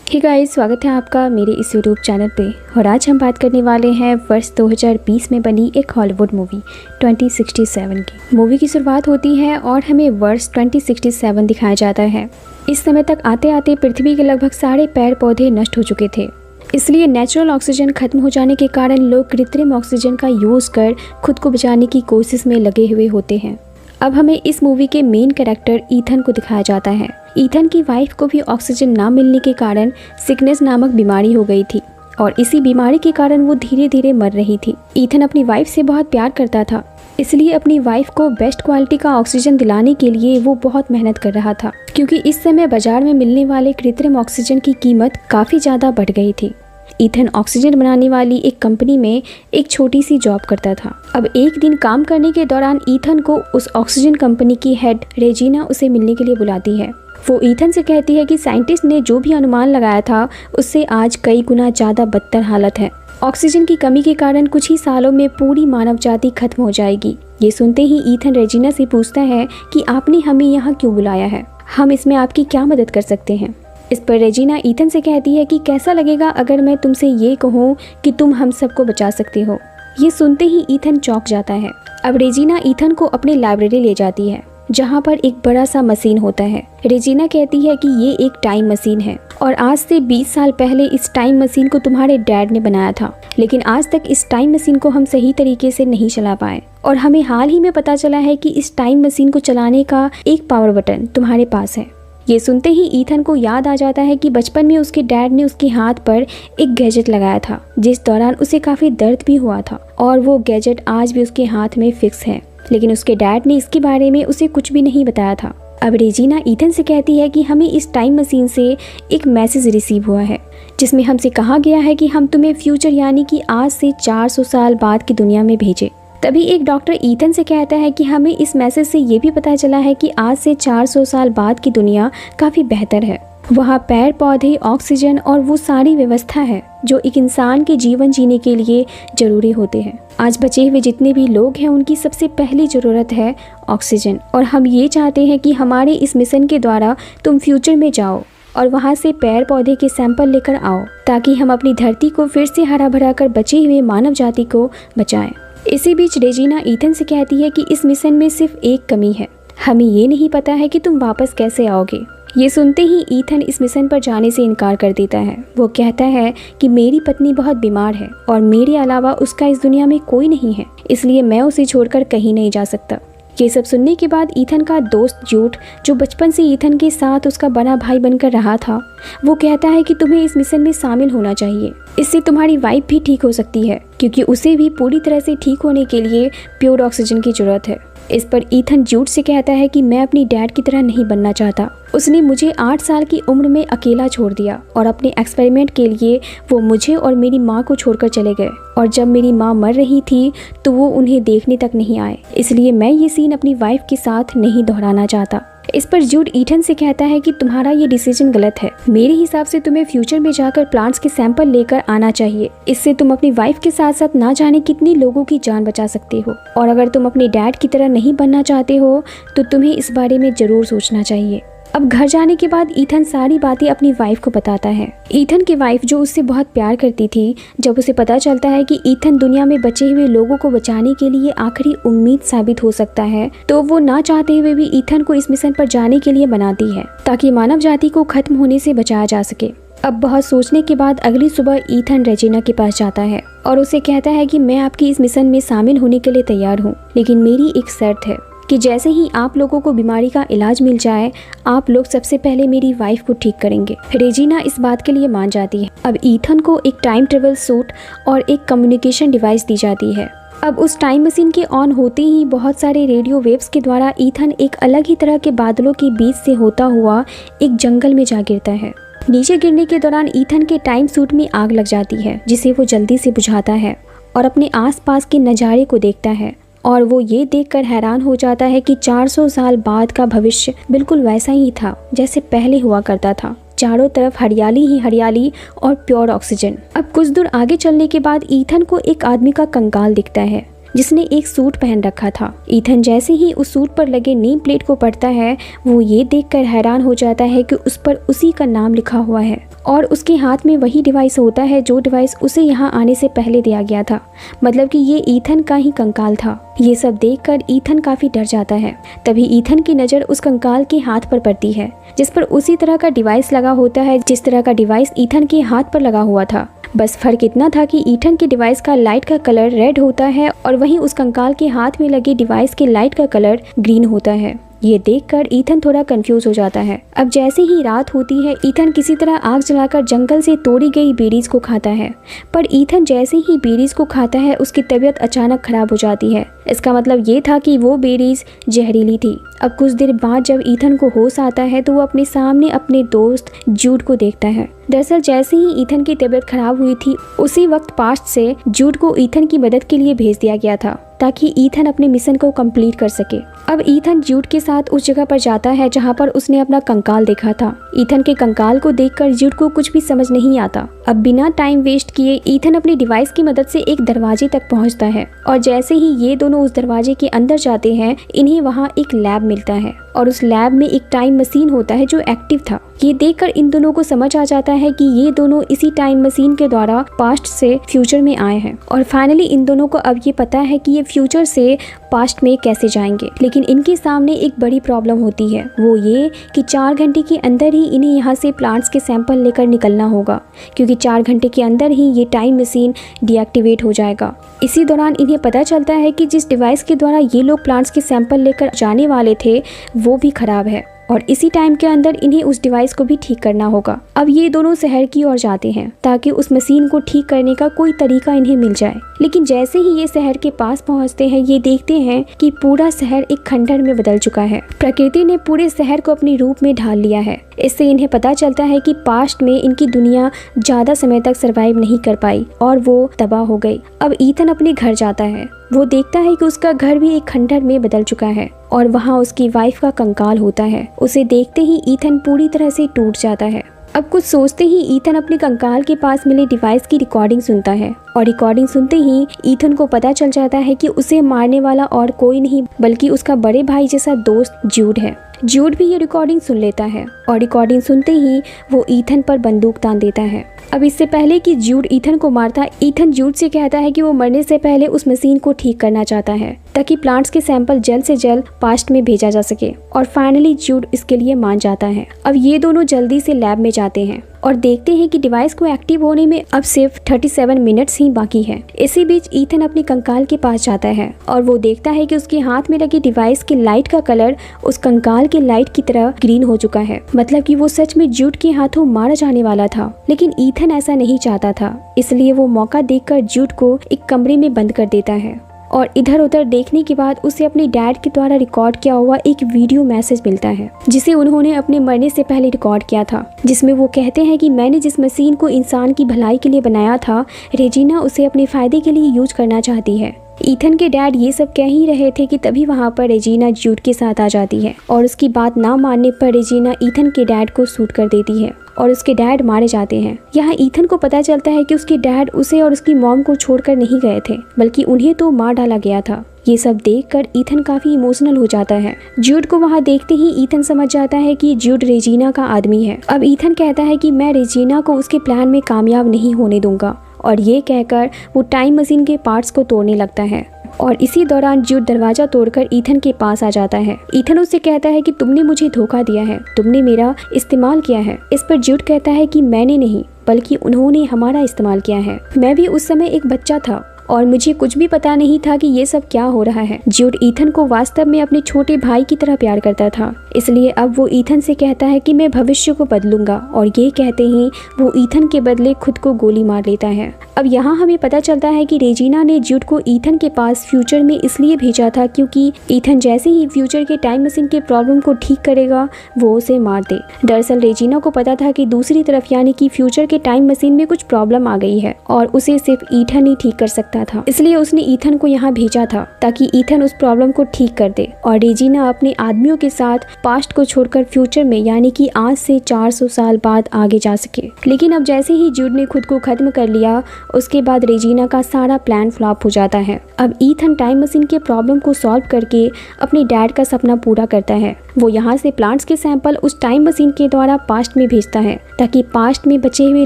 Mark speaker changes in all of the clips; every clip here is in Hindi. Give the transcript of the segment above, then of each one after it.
Speaker 1: हे गाइस, स्वागत है आपका मेरे इस यूट्यूब चैनल पे। और आज हम बात करने वाले हैं वर्ष 2020 में बनी एक हॉलीवुड मूवी 2067 की। मूवी की शुरुआत होती है और हमें वर्ष 2067 दिखाया जाता है। इस समय तक आते आते पृथ्वी के लगभग सारे पेड़ पौधे नष्ट हो चुके थे, इसलिए नेचुरल ऑक्सीजन खत्म हो जाने के कारण लोग कृत्रिम ऑक्सीजन का यूज़ कर खुद को बचाने की कोशिश में लगे हुए होते हैं। अब हमें इस मूवी के मेन कैरेक्टर ईथन को दिखाया जाता है। ईथन की वाइफ को भी ऑक्सीजन ना मिलने के कारण सिकनेस नामक बीमारी हो गई थी और इसी बीमारी के कारण वो धीरे धीरे मर रही थी। ईथन अपनी वाइफ से बहुत प्यार करता था, इसलिए अपनी वाइफ को बेस्ट क्वालिटी का ऑक्सीजन दिलाने के लिए वो बहुत मेहनत कर रहा था, क्योंकि इस समय बाजार में मिलने वाले कृत्रिम ऑक्सीजन की कीमत काफ़ी ज़्यादा बढ़ गई थी। ईथन ऑक्सीजन बनाने वाली एक कंपनी में एक छोटी सी जॉब करता था। अब एक दिन काम करने के दौरान ईथन को उस ऑक्सीजन कंपनी की हेड रेजिना उसे मिलने के लिए बुलाती है। वो ईथन से कहती है कि साइंटिस्ट ने जो भी अनुमान लगाया था उससे आज कई गुना ज़्यादा बदतर हालत है। ऑक्सीजन की कमी के कारण कुछ ही सालों में पूरी मानव जाति खत्म हो जाएगी। ये सुनते ही ईथन रेजिना से पूछता है कि आपने हमें यहाँ क्यों बुलाया है, हम इसमें आपकी क्या मदद कर सकते हैं। इस पर रेजिना ईथन से कहती है कि कैसा लगेगा अगर मैं तुमसे ये कहूँ कि तुम हम सबको बचा सकते हो। ये सुनते ही ईथन चौंक जाता है। अब रेजिना ईथन को अपने लाइब्रेरी ले जाती है, जहाँ पर एक बड़ा सा मशीन होता है। रेजिना कहती है कि ये एक टाइम मशीन है और आज से 20 साल पहले इस टाइम मशीन को तुम्हारे डैड ने बनाया था, लेकिन आज तक इस टाइम मशीन को हम सही तरीके से नहीं चला पाए और हमें हाल ही में पता चला है कि इस टाइम मशीन को चलाने का एक पावर बटन तुम्हारे पास है। ये सुनते ही ईथन को याद आ जाता है कि बचपन में उसके डैड ने उसके हाथ पर एक गैजेट लगाया था, जिस दौरान उसे काफ़ी दर्द भी हुआ था और वो गैजेट आज भी उसके हाथ में फिक्स है, लेकिन उसके डैड ने इसके बारे में उसे कुछ भी नहीं बताया था। अब रेजिना ईथन से कहती है कि हमें इस टाइम मशीन से एक मैसेज रिसीव हुआ है, जिसमें हमसे कहा गया है कि हम तुम्हें फ्यूचर यानी कि आज से 400 साल बाद की दुनिया में भेजें। तभी एक डॉक्टर ईथन से कहता है कि हमें इस मैसेज से ये भी पता चला है कि आज से 400 साल बाद की दुनिया काफ़ी बेहतर है। वहाँ पेड़ पौधे, ऑक्सीजन और वो सारी व्यवस्था है जो एक इंसान के जीवन जीने के लिए ज़रूरी होते हैं। आज बचे हुए जितने भी लोग हैं उनकी सबसे पहली ज़रूरत है ऑक्सीजन, और हम ये चाहते हैं कि हमारे इस मिशन के द्वारा तुम फ्यूचर में जाओ और वहाँ से पेड़ पौधे के सैंपल लेकर आओ, ताकि हम अपनी धरती को फिर से हरा भरा कर बचे हुए मानव जाति को बचाएं। इसी बीच रेजिना ईथन से कहती है कि इस मिशन में सिर्फ एक कमी है, हमें ये नहीं पता है कि तुम वापस कैसे आओगे। ये सुनते ही ईथन इस मिशन पर जाने से इनकार कर देता है। वो कहता है कि मेरी पत्नी बहुत बीमार है और मेरे अलावा उसका इस दुनिया में कोई नहीं है, इसलिए मैं उसे छोड़कर कहीं नहीं जा सकता। ये सब सुनने के बाद ईथन का दोस्त जूड, जो बचपन से ईथन के साथ उसका बड़ा भाई बनकर रहा था, वो कहता है कि तुम्हें इस मिशन में शामिल होना चाहिए। इससे तुम्हारी वाइफ भी ठीक हो सकती है, क्योंकि उसे भी पूरी तरह से ठीक होने के लिए प्योर ऑक्सीजन की जरूरत है। इस पर ईथन जूड से कहता है कि मैं अपनी डैड की तरह नहीं बनना चाहता। उसने मुझे 8 साल की उम्र में अकेला छोड़ दिया और अपने एक्सपेरिमेंट के लिए वो मुझे और मेरी माँ को छोड़कर चले गए, और जब मेरी माँ मर रही थी तो वो उन्हें देखने तक नहीं आए, इसलिए मैं ये सीन अपनी वाइफ के साथ नहीं दोहराना चाहता। इस पर जूड ईथन से कहता है कि तुम्हारा ये डिसीजन गलत है। मेरे हिसाब से तुम्हें फ्यूचर में जाकर प्लांट्स के सैंपल लेकर आना चाहिए। इससे तुम अपनी वाइफ के साथ साथ ना जाने कितनी लोगों की जान बचा सकते हो, और अगर तुम अपने डैड की तरह नहीं बनना चाहते हो तो तुम्हें इस बारे में ज़रूर सोचना चाहिए। अब घर जाने के बाद ईथन सारी बातें अपनी वाइफ को बताता है। ईथन की वाइफ, जो उससे बहुत प्यार करती थी, जब उसे पता चलता है कि ईथन दुनिया में बचे हुए लोगों को बचाने के लिए आखिरी उम्मीद साबित हो सकता है, तो वो ना चाहते हुए भी ईथन को इस मिशन पर जाने के लिए मनाती है, ताकि मानव जाति को खत्म होने से बचाया जा सके। अब बहुत सोचने के बाद अगली सुबह ईथन रेजिना के पास जाता है और उसे कहता है कि मैं आपकी इस मिशन में शामिल होने के लिए तैयार हूँ, लेकिन मेरी एक शर्त है कि जैसे ही आप लोगों को बीमारी का इलाज मिल जाए, आप लोग सबसे पहले मेरी वाइफ को ठीक करेंगे। रेजिना इस बात के लिए मान जाती है। अब ईथन को एक टाइम ट्रेवल सूट और एक कम्युनिकेशन डिवाइस दी जाती है। अब उस टाइम मशीन के ऑन होते ही बहुत सारे रेडियो वेव्स के द्वारा ईथन एक अलग ही तरह के बादलों के बीच से होता हुआ एक जंगल में जा गिरता है। नीचे गिरने के दौरान ईथन के टाइम सूट में आग लग जाती है, जिसे वो जल्दी से बुझाता है और अपने आसपास के नज़ारे को देखता है, और वो ये देखकर हैरान हो जाता है कि 400 साल बाद का भविष्य बिल्कुल वैसा ही था जैसे पहले हुआ करता था। चारों तरफ हरियाली ही हरियाली और प्योर ऑक्सीजन। अब कुछ दूर आगे चलने के बाद ईथन को एक आदमी का कंकाल दिखता है, जिसने एक सूट पहन रखा था। ईथन जैसे ही उस सूट पर लगे नेम प्लेट को पढ़ता है, वो ये देखकर हैरान हो जाता है कि उस पर उसी का नाम लिखा हुआ है और उसके हाथ में वही डिवाइस होता है जो डिवाइस उसे यहाँ आने से पहले दिया गया था। मतलब कि ये ईथन का ही कंकाल था। ये सब देखकर ईथन काफी डर जाता है। तभी ईथन की नज़र उस कंकाल के हाथ पर पड़ती है जिस पर उसी तरह का डिवाइस लगा होता है जिस तरह का डिवाइस ईथन के हाथ पर लगा हुआ था। बस फर्क इतना था कि ईथन के डिवाइस का लाइट का कलर रेड होता है और वहीं उस कंकाल के हाथ में लगे डिवाइस के लाइट का कलर ग्रीन होता है। ये देखकर ईथन थोड़ा कंफ्यूज हो जाता है। अब जैसे ही रात होती है, ईथन किसी तरह आग जलाकर जंगल से तोड़ी गई बेरीज को खाता है। पर ईथन जैसे ही बेरीज को खाता है, उसकी तबीयत अचानक खराब हो जाती है। इसका मतलब ये था कि वो बेरीज जहरीली थी। अब कुछ देर बाद जब ईथन को होश आता है तो वो अपने सामने अपने दोस्त जूड को देखता है। दरअसल जैसे ही ईथन की तबीयत खराब हुई थी, उसी वक्त पास्ट से जूड को ईथन की मदद के लिए भेज दिया गया था ताकि ईथन अपने मिशन को कंप्लीट कर सके। अब ईथन जूड के साथ उस जगह पर जाता है जहाँ पर उसने अपना कंकाल देखा था। ईथन के कंकाल को देखकर जूड को कुछ भी समझ नहीं आता। अब बिना टाइम वेस्ट किए ईथन अपनी डिवाइस की मदद से एक दरवाजे तक पहुँचता है और जैसे ही ये दोनों उस दरवाजे के अंदर जाते हैं, इन्हें वहाँ एक लैब मिलता है और उस लैब में एक टाइम मशीन होता है जो एक्टिव था। ये देखकर इन दोनों को समझ आ जाता है कि ये दोनों इसी टाइम मशीन के द्वारा पास्ट से फ्यूचर में आए हैं और फाइनली इन दोनों को अब ये पता है कि ये फ्यूचर से पास्ट में कैसे जाएंगे। लेकिन इनके सामने एक बड़ी प्रॉब्लम होती है, वो ये कि 4 घंटे के अंदर ही इन्हें यहाँ से प्लांट्स के सैंपल लेकर निकलना होगा, क्योंकि 4 घंटे के अंदर ही ये टाइम मशीन डीएक्टिवेट हो जाएगा। इसी दौरान इन्हें पता चलता है कि जिस डिवाइस के द्वारा ये लोग प्लांट्स के सैंपल लेकर जाने वाले थे वो भी खराब है और इसी टाइम के अंदर इन्हें उस डिवाइस को भी ठीक करना होगा। अब ये दोनों शहर की ओर जाते हैं ताकि उस मशीन को ठीक करने का कोई तरीका इन्हें मिल जाए। लेकिन जैसे ही ये शहर के पास पहुंचते हैं, ये देखते हैं कि पूरा शहर एक खंडहर में बदल चुका है। प्रकृति ने पूरे शहर को अपने रूप में ढाल लिया है। इससे इन्हें पता चलता है कि पास्ट में इनकी दुनिया ज्यादा समय तक सरवाइव नहीं कर पाई और वो तबाह हो गई। अब ईथन अपने घर जाता है। वो देखता है कि उसका घर भी एक खंडहर में बदल चुका है और वहाँ उसकी वाइफ का कंकाल होता है। उसे देखते ही ईथन पूरी तरह से टूट जाता है। अब कुछ सोचते ही ईथन अपने कंकाल के पास मिले डिवाइस की रिकॉर्डिंग सुनता है और रिकॉर्डिंग सुनते ही ईथन को पता चल जाता है कि उसे मारने वाला और कोई नहीं बल्कि उसका बड़े भाई जैसा दोस्त जूड है। जूड भी ये रिकॉर्डिंग सुन लेता है और रिकॉर्डिंग सुनते ही वो ईथन पर बंदूक तान देता है। अब इससे पहले कि जूड ईथन को मारता, ईथन जूड से कहता है कि वो मरने से पहले उस मशीन को ठीक करना चाहता है ताकि प्लांट्स के सैंपल जल्द से जल्द पास्ट में भेजा जा सके और फाइनली जूड इसके लिए मान जाता है। अब ये दोनों जल्दी से लैब में जाते हैं और देखते हैं कि डिवाइस को एक्टिव होने में अब सिर्फ 37 मिनट्स ही बाकी है। इसी बीच ईथन अपने कंकाल के पास जाता है और वो देखता है कि उसके हाथ में लगी डिवाइस के लाइट का कलर उस कंकाल के लाइट की तरह ग्रीन हो चुका है। मतलब कि वो सच में जूड के हाथों मारा जाने वाला था। लेकिन ईथन ऐसा नहीं चाहता था, इसलिए वो मौका देखकर जूड को एक कमरे में बंद कर देता है और इधर उधर देखने के बाद उसे अपने डैड के द्वारा रिकॉर्ड किया हुआ एक वीडियो मैसेज मिलता है जिसे उन्होंने अपने मरने से पहले रिकॉर्ड किया था, जिसमें वो कहते हैं कि मैंने जिस मशीन को इंसान की भलाई के लिए बनाया था, रेजिना उसे अपने फायदे के लिए यूज करना चाहती है। ईथन के डैड ये सब कह ही रहे थे कि तभी वहाँ पर रेजिना जूड के साथ आ जाती है और उसकी बात ना मानने पर रेजिना ईथन के डैड को शूट कर देती है और उसके डैड मारे जाते हैं। यहाँ ईथन को पता चलता है कि उसके डैड उसे और उसकी मॉम को छोड़कर नहीं गए थे, बल्कि उन्हें तो मार डाला गया था। ये सब देखकर ईथन काफी इमोशनल हो जाता है। जूड को वहाँ देखते ही ईथन समझ जाता है कि जूड रेजिना का आदमी है। अब ईथन कहता है कि मैं रेजिना को उसके प्लान में कामयाब नहीं होने दूंगा और ये कहकर वो टाइम मशीन के पार्ट्स को तोड़ने लगता है और इसी दौरान जूड दरवाजा तोड़कर ईथन के पास आ जाता है। ईथन उससे कहता है कि तुमने मुझे धोखा दिया है, तुमने मेरा इस्तेमाल किया है। इस पर जूड कहता है कि मैंने नहीं बल्कि उन्होंने हमारा इस्तेमाल किया है। मैं भी उस समय एक बच्चा था और मुझे कुछ भी पता नहीं था कि ये सब क्या हो रहा है। जूड ईथन को वास्तव में अपने छोटे भाई की तरह प्यार करता था, इसलिए अब वो ईथन से कहता है कि मैं भविष्य को बदलूंगा और ये कहते ही वो ईथन के बदले खुद को गोली मार लेता है। अब यहाँ हमें पता चलता है कि रेजिना ने जूड को ईथन के पास फ्यूचर में इसलिए भेजा था क्योंकि ईथन जैसे ही फ्यूचर के टाइम मशीन के प्रॉब्लम को ठीक करेगा वो उसे मार दे। दरअसल रेजिना को पता था कि दूसरी तरफ यानी कि फ्यूचर के टाइम मशीन में कुछ प्रॉब्लम आ गई है और उसे सिर्फ ईथन ही ठीक कर सकता था, इसलिए उसने ईथन को यहाँ भेजा था ताकि ईथन उस प्रॉब्लम को ठीक कर दे और रेजिना अपने आदमियों के साथ पास्ट को छोड़कर फ्यूचर में यानी कि आज से 400 साल बाद आगे जा सके। लेकिन अब जैसे ही जूड ने खुद को खत्म कर लिया, उसके बाद रेजिना का सारा प्लान फ्लॉप हो जाता है। अब ईथन टाइम मशीन के प्रॉब्लम को सॉल्व करके अपने डैड का सपना पूरा करता है। वो यहाँ से प्लांट्स के सैंपल उस टाइम मशीन के द्वारा पास्ट में भेजता है ताकि पास्ट में बचे हुए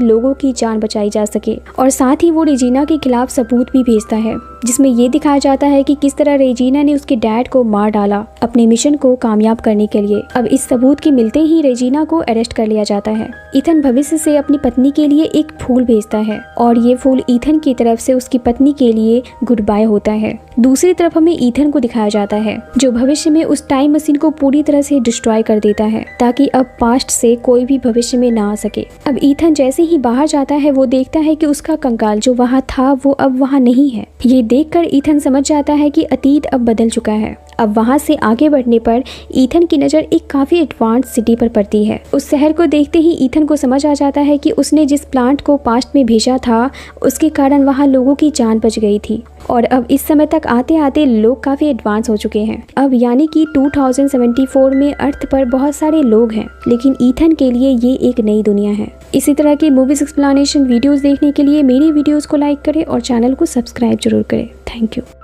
Speaker 1: लोगों की जान बचाई जा सके, और साथ ही वो रेजिना के खिलाफ सबूत भी भेजता है जिसमें ये दिखाया जाता है कि किस तरह रेजिना ने उसके डैड को मार डाला अपने मिशन को कामयाब करने के लिए। अब इस सबूत के मिलते ही रेजिना को अरेस्ट कर लिया जाता है। ईथन भविष्य से अपनी पत्नी के लिए एक फूल भेजता है और ये फूल ईथन की तरफ से उसकी पत्नी के लिए गुड बाय होता है। दूसरी तरफ हमें ईथन को दिखाया जाता है जो भविष्य में उस टाइम मशीन को पूरी तरह से डिस्ट्रॉय कर देता है ताकि अब पास्ट से कोई भी भविष्य में ना आ सके। अब ईथन जैसे ही बाहर जाता है वो देखता है कि उसका कंकाल जो वहाँ था वो अब वहाँ नहीं है। ये देखकर ईथन समझ जाता है कि अतीत अब बदल चुका है। अब वहाँ से आगे बढ़ने पर ईथन की नज़र एक काफ़ी एडवांस सिटी पर पड़ती है। उस शहर को देखते ही ईथन को समझ आ जाता है कि उसने जिस प्लांट को पास्ट में भेजा था उसके कारण वहाँ लोगों की जान बच गई थी, और अब इस समय तक आते आते लोग काफ़ी एडवांस हो चुके हैं। अब यानी कि 2074 में अर्थ पर बहुत सारे लोग हैं, लेकिन ईथन के लिए ये एक नई दुनिया है। इसी तरह की मूवीज एक्सप्लेनेशन वीडियोस देखने के लिए मेरी वीडियोस को लाइक करें और चैनल को सब्सक्राइब जरूर करें। Thank you.